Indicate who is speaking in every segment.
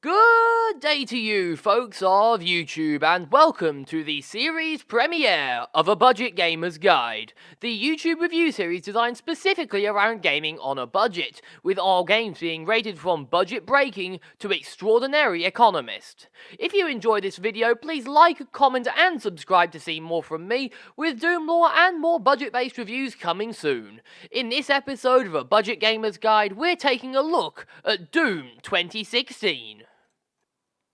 Speaker 1: Good day to you, folks of YouTube, and welcome to the series premiere of A Budget Gamer's Guide, the YouTube review series designed specifically around gaming on a budget, with all games being rated from budget breaking to extraordinary economist. If you enjoy this video, please like, comment, and subscribe to see more from me, with Doom lore and more budget-based reviews coming soon. In this episode of A Budget Gamer's Guide, we're taking a look at Doom 2016.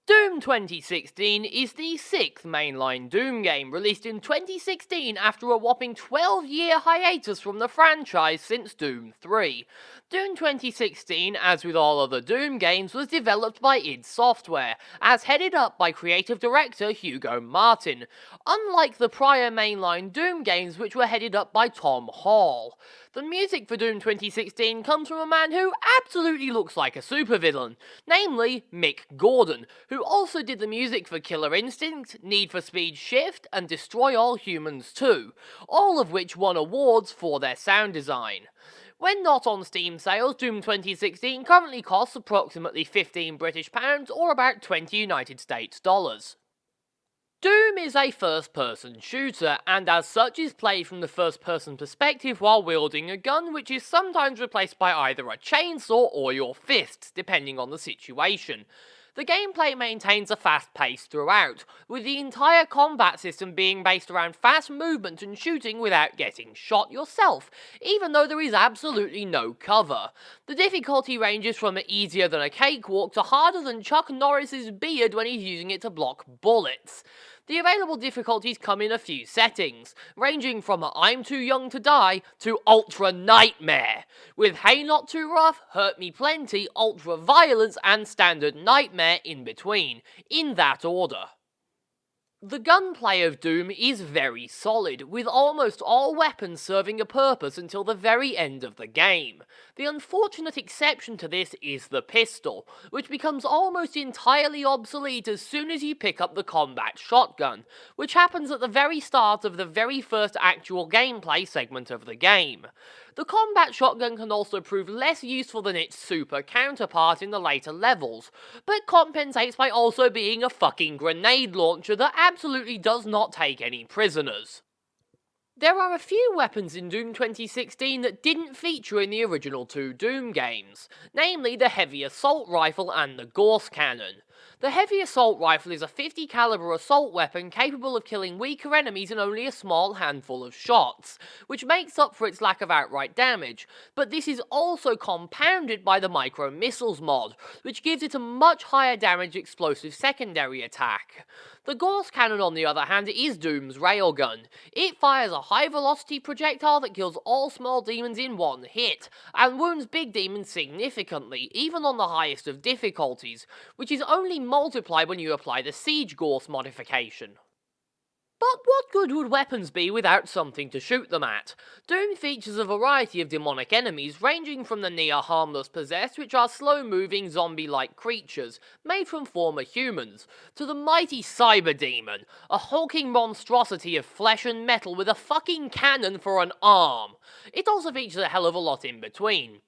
Speaker 1: Doom 2016 is the sixth mainline Doom game, released in 2016 after a whopping 12-year hiatus from the franchise since Doom 3. Doom 2016, as with all other Doom games, was developed by id Software, as headed up by creative director Hugo Martin, unlike the prior mainline Doom games which were headed up by Tom Hall. The music for Doom 2016 comes from a man who absolutely looks like a supervillain, namely Mick Gordon, who also did the music for Killer Instinct, Need for Speed Shift, and Destroy All Humans 2, all of which won awards for their sound design. When not on Steam sales, Doom 2016 currently costs approximately £15 British or about $20 United States dollars. Doom is a first-person shooter, and as such is played from the first-person perspective while wielding a gun, which is sometimes replaced by either a chainsaw or your fists, depending on the situation. The gameplay maintains a fast pace throughout, with the entire combat system being based around fast movement and shooting without getting shot yourself, even though there is absolutely no cover. The difficulty ranges from easier than a cakewalk to harder than Chuck Norris's beard when he's using it to block bullets. The available difficulties come in a few settings, ranging from I'm too young to die to Ultra Nightmare, with Hey Not Too Rough, Hurt Me Plenty, Ultra Violence, and Standard Nightmare in between, in that order. The gunplay of Doom is very solid, with almost all weapons serving a purpose until the very end of the game. The unfortunate exception to this is the pistol, which becomes almost entirely obsolete as soon as you pick up the combat shotgun, which happens at the very start of the very first actual gameplay segment of the game. The combat shotgun can also prove less useful than its super counterpart in the later levels, but compensates by also being a fucking grenade launcher that absolutely does not take any prisoners. There are a few weapons in Doom 2016 that didn't feature in the original two Doom games, namely the Heavy Assault Rifle and the Gauss Cannon. The Heavy Assault Rifle is a 50 caliber assault weapon capable of killing weaker enemies in only a small handful of shots, which makes up for its lack of outright damage, but this is also compounded by the Micro Missiles mod, which gives it a much higher damage explosive secondary attack. The Gauss Cannon, on the other hand, is Doom's railgun. It fires a high-velocity projectile that kills all small demons in one hit, and wounds big demons significantly, even on the highest of difficulties, which is only multiplied when you apply the Siege Gauss modification. But what good would weapons be without something to shoot them at? Doom features a variety of demonic enemies, ranging from the near-harmless possessed, which are slow-moving zombie-like creatures, made from former humans, to the mighty Cyber Demon, a hulking monstrosity of flesh and metal with a fucking cannon for an arm. It also features a hell of a lot in between.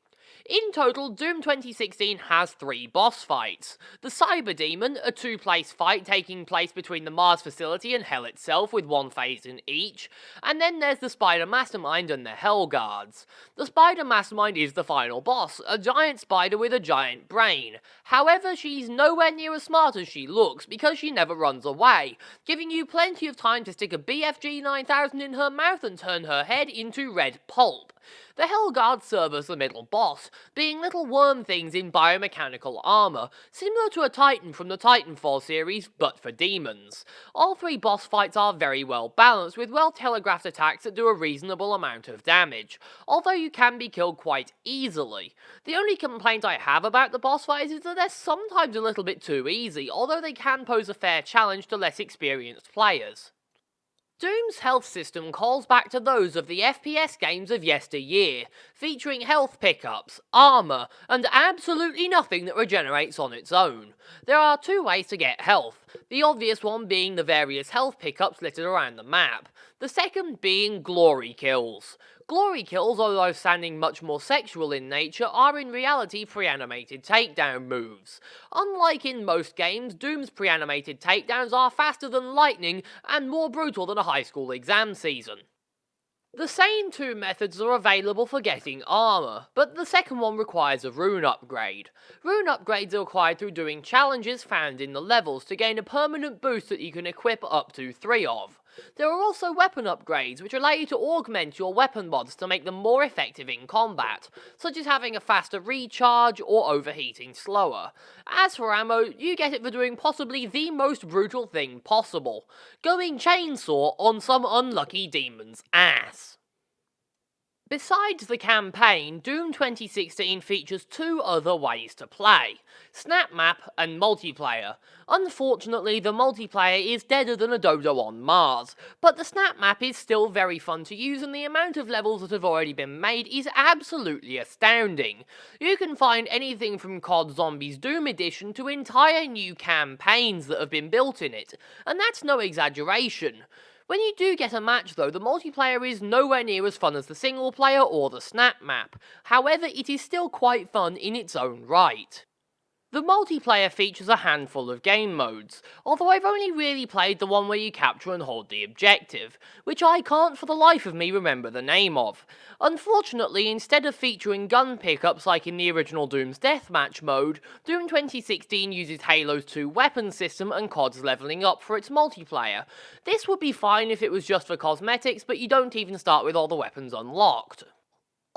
Speaker 1: In total, Doom 2016 has 3 boss fights. The Cyber Demon, a 2-place fight taking place between the Mars facility and Hell itself with 1 phase in each, and then there's the Spider Mastermind and the Hell Guards. The Spider Mastermind is the final boss, a giant spider with a giant brain. However, she's nowhere near as smart as she looks because she never runs away, giving you plenty of time to stick a BFG 9000 in her mouth and turn her head into red pulp. The Hellguards serve as the middle boss, being little worm things in biomechanical armor, similar to a Titan from the Titanfall series, but for demons. All 3 boss fights are very well balanced, with well-telegraphed attacks that do a reasonable amount of damage, although you can be killed quite easily. The only complaint I have about the boss fights is that they're sometimes a little bit too easy, although they can pose a fair challenge to less experienced players. Doom's health system calls back to those of the FPS games of yesteryear, featuring health pickups, armor, and absolutely nothing that regenerates on its own. There are 2 ways to get health, the obvious one being the various health pickups littered around the map, the second being glory kills. Glory kills, although sounding much more sexual in nature, are in reality pre-animated takedown moves. Unlike in most games, Doom's pre-animated takedowns are faster than lightning and more brutal than a high school exam season. The same two methods are available for getting armor, but the second one requires a rune upgrade. Rune upgrades are acquired through doing challenges found in the levels to gain a permanent boost that you can equip up to 3 of. There are also weapon upgrades, which allow you to augment your weapon mods to make them more effective in combat, such as having a faster recharge or overheating slower. As for ammo, you get it for doing possibly the most brutal thing possible, going chainsaw on some unlucky demon's ass. Besides the campaign, Doom 2016 features 2 other ways to play: Snap Map and multiplayer. Unfortunately, the multiplayer is deader than a dodo on Mars, but the Snap Map is still very fun to use, and the amount of levels that have already been made is absolutely astounding. You can find anything from COD Zombies Doom Edition to entire new campaigns that have been built in it, and that's no exaggeration. When you do get a match though, the multiplayer is nowhere near as fun as the single player or the Snap Map. However, it is still quite fun in its own right. The multiplayer features a handful of game modes, although I've only really played the one where you capture and hold the objective, which I can't for the life of me remember the name of. Unfortunately, instead of featuring gun pickups like in the original Doom's Deathmatch mode, Doom 2016 uses Halo's 2 weapon system and COD's leveling up for its multiplayer. This would be fine if it was just for cosmetics, but you don't even start with all the weapons unlocked.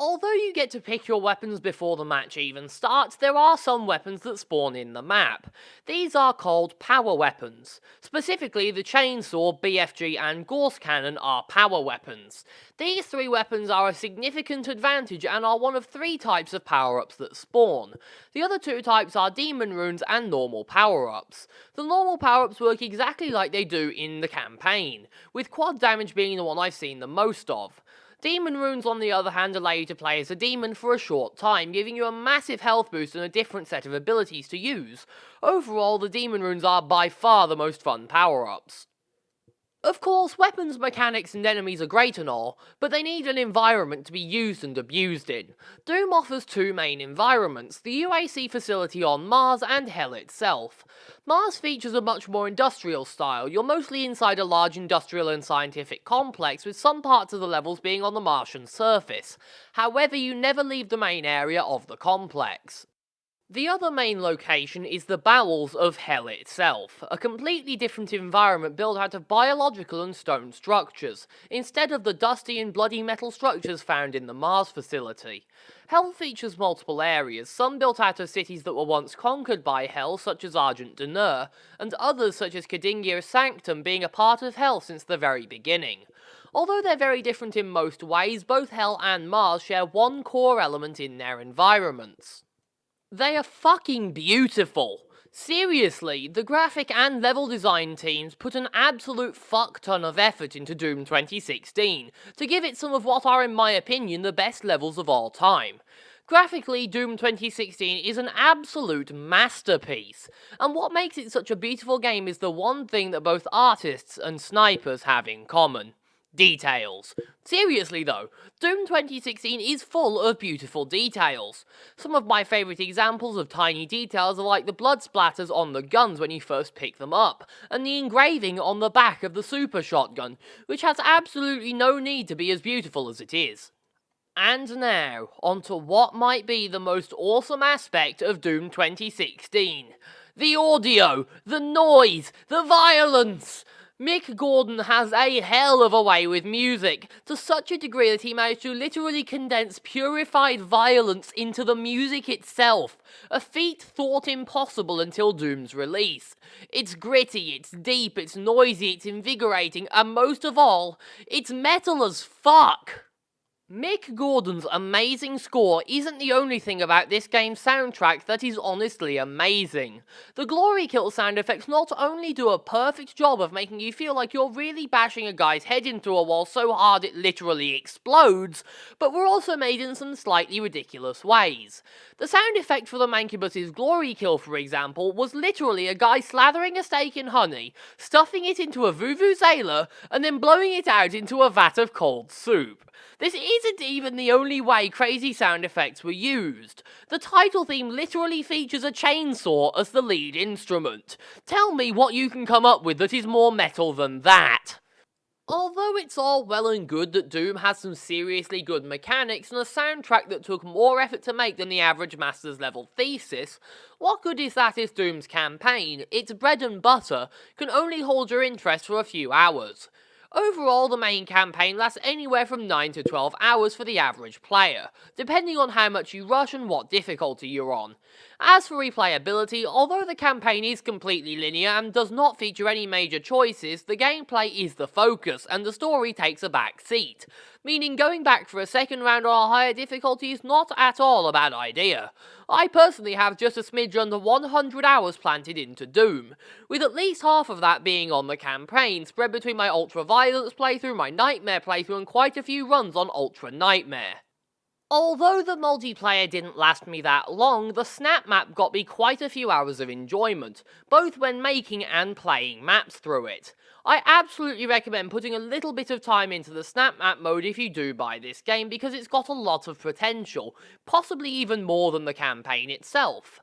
Speaker 1: Although you get to pick your weapons before the match even starts, there are some weapons that spawn in the map. These are called power weapons. Specifically, the chainsaw, BFG and Gauss Cannon are power weapons. These 3 weapons are a significant advantage and are one of 3 types of power-ups that spawn. The other 2 types are demon runes and normal power-ups. The normal power-ups work exactly like they do in the campaign, with quad damage being the one I've seen the most of. Demon runes, on the other hand, allow you to play as a demon for a short time, giving you a massive health boost and a different set of abilities to use. Overall, the demon runes are by far the most fun power-ups. Of course, weapons mechanics and enemies are great and all, but they need an environment to be used and abused in. Doom offers 2 main environments, the UAC facility on Mars and Hell itself. Mars features a much more industrial style. You're mostly inside a large industrial and scientific complex, with some parts of the levels being on the Martian surface. However, you never leave the main area of the complex. The other main location is the bowels of Hell itself, a completely different environment built out of biological and stone structures, instead of the dusty and bloody metal structures found in the Mars facility. Hell features multiple areas, some built out of cities that were once conquered by Hell, such as Argent D'Nur, and others such as Kadingir Sanctum being a part of Hell since the very beginning. Although they're very different in most ways, both Hell and Mars share one core element in their environments. They are fucking beautiful. Seriously, the graphic and level design teams put an absolute fuck ton of effort into Doom 2016 to give it some of what are, in my opinion, the best levels of all time. Graphically, Doom 2016 is an absolute masterpiece, and what makes it such a beautiful game is the one thing that both artists and snipers have in common: details. Seriously though, Doom 2016 is full of beautiful details. Some of my favourite examples of tiny details are like the blood splatters on the guns when you first pick them up, and the engraving on the back of the super shotgun, which has absolutely no need to be as beautiful as it is. And now, onto what might be the most awesome aspect of Doom 2016. The audio, the noise, the violence! Mick Gordon has a hell of a way with music, to such a degree that he managed to literally condense purified violence into the music itself, a feat thought impossible until Doom's release. It's gritty, it's deep, it's noisy, it's invigorating, and most of all, it's metal as fuck! Mick Gordon's amazing score isn't the only thing about this game's soundtrack that is honestly amazing. The glory kill sound effects not only do a perfect job of making you feel like you're really bashing a guy's head into a wall so hard it literally explodes, but were also made in some slightly ridiculous ways. The sound effect for the Mancubus's glory kill, for example, was literally a guy slathering a steak in honey, stuffing it into a vuvuzela, and then blowing it out into a vat of cold soup. This isn't even the only way crazy sound effects were used. The title theme literally features a chainsaw as the lead instrument. Tell me what you can come up with that is more metal than that. Although it's all well and good that Doom has some seriously good mechanics and a soundtrack that took more effort to make than the average Masters level thesis, what good is that if Doom's campaign, its bread and butter, can only hold your interest for a few hours? Overall, the main campaign lasts anywhere from 9 to 12 hours for the average player, depending on how much you rush and what difficulty you're on. As for replayability, although the campaign is completely linear and does not feature any major choices, the gameplay is the focus and the story takes a back seat, meaning going back for a second round on a higher difficulty is not at all a bad idea. I personally have just a smidge under 100 hours planted into Doom, with at least half of that being on the campaign, spread between my Ultra Violence playthrough, my Nightmare playthrough, and quite a few runs on Ultra Nightmare. Although the multiplayer didn't last me that long, the Snap Map got me quite a few hours of enjoyment, both when making and playing maps through it. I absolutely recommend putting a little bit of time into the Snap Map mode if you do buy this game, because it's got a lot of potential, possibly even more than the campaign itself.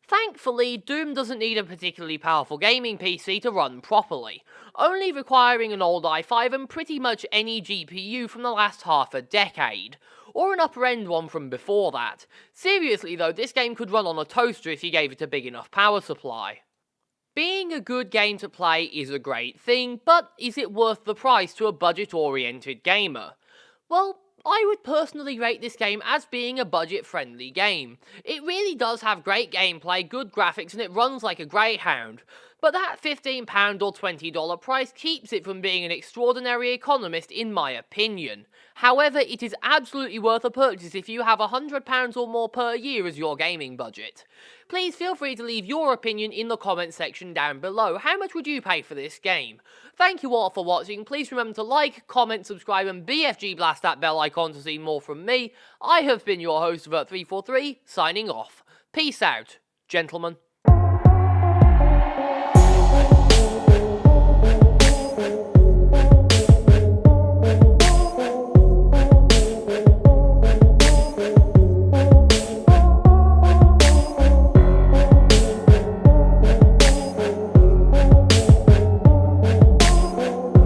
Speaker 1: Thankfully, Doom doesn't need a particularly powerful gaming PC to run properly, only requiring an old i5 and pretty much any GPU from the last half a decade, or an upper-end one from before that. Seriously though, this game could run on a toaster if you gave it a big enough power supply. Being a good game to play is a great thing, but is it worth the price to a budget-oriented gamer? Well, I would personally rate this game as being a budget-friendly game. It really does have great gameplay, good graphics, and it runs like a greyhound. But that £15 or $20 price keeps it from being an extraordinary economist in my opinion. However, it is absolutely worth a purchase if you have £100 or more per year as your gaming budget. Please feel free to leave your opinion in the comments section down below. How much would you pay for this game? Thank you all for watching. Please remember to like, comment, subscribe, and BFG blast that bell icon to see more from me. I have been your host, Vert343, signing off. Peace out, gentlemen.